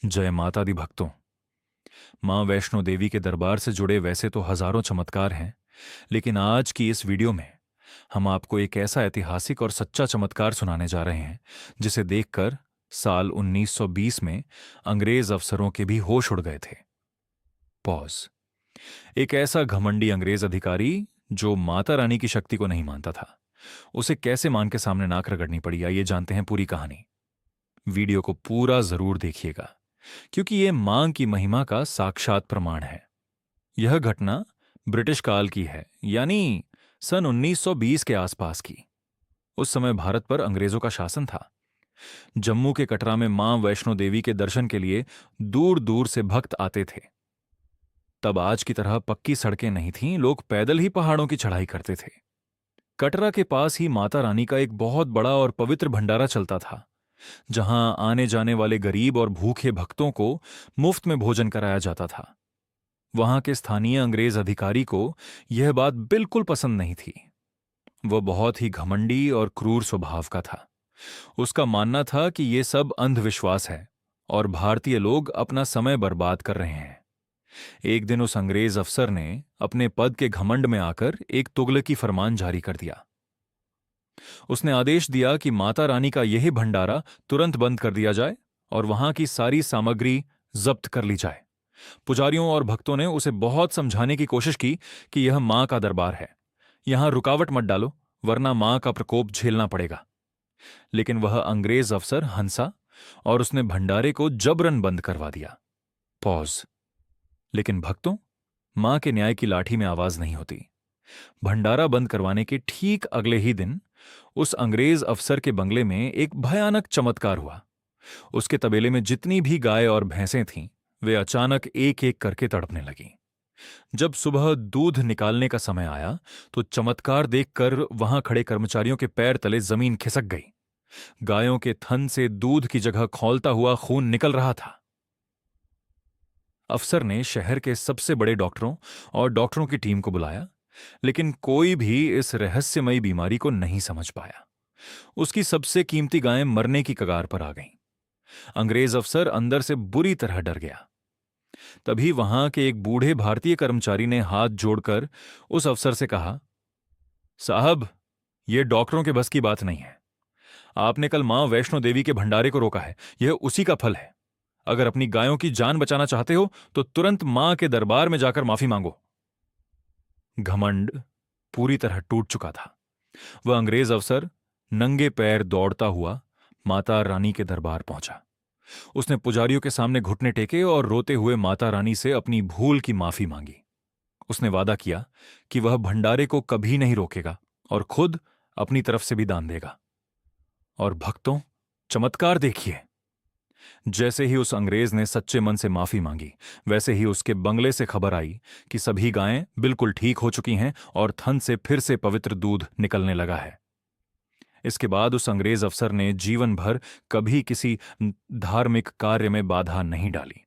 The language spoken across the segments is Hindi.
जय माता दी भक्तों। मां वैष्णो देवी के दरबार से जुड़े वैसे तो हजारों चमत्कार हैं, लेकिन आज की इस वीडियो में हम आपको एक ऐसा ऐतिहासिक और सच्चा चमत्कार सुनाने जा रहे हैं जिसे देखकर साल 1920 में अंग्रेज अफसरों के भी होश उड़ गए थे। पॉज। एक ऐसा घमंडी अंग्रेज अधिकारी जो माता रानी की शक्ति को नहीं मानता था, उसे कैसे मान के सामने नाक रगड़नी पड़ी, आइए जानते हैं पूरी कहानी। वीडियो को पूरा जरूर देखिएगा, क्योंकि यह मां की महिमा का साक्षात प्रमाण है। यह घटना ब्रिटिश काल की है, यानी सन 1920 के आसपास की। उस समय भारत पर अंग्रेजों का शासन था। जम्मू के कटरा में मां वैष्णो देवी के दर्शन के लिए दूर दूर से भक्त आते थे। तब आज की तरह पक्की सड़कें नहीं थीं, लोग पैदल ही पहाड़ों की चढ़ाई करते थे। कटरा के पास ही माता रानी का एक बहुत बड़ा और पवित्र भंडारा चलता था, जहां आने जाने वाले गरीब और भूखे भक्तों को मुफ्त में भोजन कराया जाता था। वहां के स्थानीय अंग्रेज अधिकारी को यह बात बिल्कुल पसंद नहीं थी। वह बहुत ही घमंडी और क्रूर स्वभाव का था। उसका मानना था कि यह सब अंधविश्वास है और भारतीय लोग अपना समय बर्बाद कर रहे हैं। एक दिन उस अंग्रेज अफसर ने अपने पद के घमंड में आकर एक तुगलकी फरमान जारी कर दिया। उसने आदेश दिया कि माता रानी का यही भंडारा तुरंत बंद कर दिया जाए और वहां की सारी सामग्री जब्त कर ली जाए। पुजारियों और भक्तों ने उसे बहुत समझाने की कोशिश की कि यह मां का दरबार है, यहां रुकावट मत डालो, वरना मां का प्रकोप झेलना पड़ेगा। लेकिन वह अंग्रेज अफसर हंसा और उसने भंडारे को जबरन बंद करवा दिया। पॉज। लेकिन भक्तों, मां के न्याय की लाठी में आवाज नहीं होती। भंडारा बंद करवाने के ठीक अगले ही दिन उस अंग्रेज अफसर के बंगले में एक भयानक चमत्कार हुआ। उसके तबेले में जितनी भी गाय और भैंसें थीं, वे अचानक एक एक करके तड़पने लगीं। जब सुबह दूध निकालने का समय आया तो चमत्कार देखकर वहां खड़े कर्मचारियों के पैर तले जमीन खिसक गई। गायों के थन से दूध की जगह खौलता हुआ खून निकल रहा था। अफसर ने शहर के सबसे बड़े डॉक्टरों और डॉक्टरों की टीम को बुलाया, लेकिन कोई भी इस रहस्यमयी बीमारी को नहीं समझ पाया। उसकी सबसे कीमती गायें मरने की कगार पर आ गईं। अंग्रेज अफसर अंदर से बुरी तरह डर गया। तभी वहां के एक बूढ़े भारतीय कर्मचारी ने हाथ जोड़कर उस अफसर से कहा, साहब, यह डॉक्टरों के बस की बात नहीं है। आपने कल मां वैष्णो देवी के भंडारे को रोका है, यह उसी का फल है। अगर अपनी गायों की जान बचाना चाहते हो तो तुरंत मां के दरबार में जाकर माफी मांगो। घमंड पूरी तरह टूट चुका था। वह अंग्रेज अफसर नंगे पैर दौड़ता हुआ माता रानी के दरबार पहुंचा। उसने पुजारियों के सामने घुटने टेके और रोते हुए माता रानी से अपनी भूल की माफी मांगी। उसने वादा किया कि वह भंडारे को कभी नहीं रोकेगा और खुद अपनी तरफ से भी दान देगा। और भक्तों, चमत्कार देखिए। जैसे ही उस अंग्रेज ने सच्चे मन से माफी मांगी, वैसे ही उसके बंगले से खबर आई कि सभी गायें बिल्कुल ठीक हो चुकी हैं और थन से फिर से पवित्र दूध निकलने लगा है। इसके बाद उस अंग्रेज अफसर ने जीवन भर कभी किसी धार्मिक कार्य में बाधा नहीं डाली।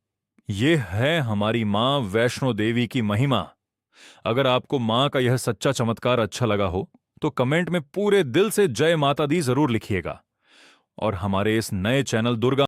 यह है हमारी मां वैष्णो देवी की महिमा। अगर आपको मां का यह सच्चा चमत्कार अच्छा लगा हो तो कमेंट में पूरे दिल से जय माता दी जरूर लिखिएगा। और हमारे इस नए चैनल दुर्गा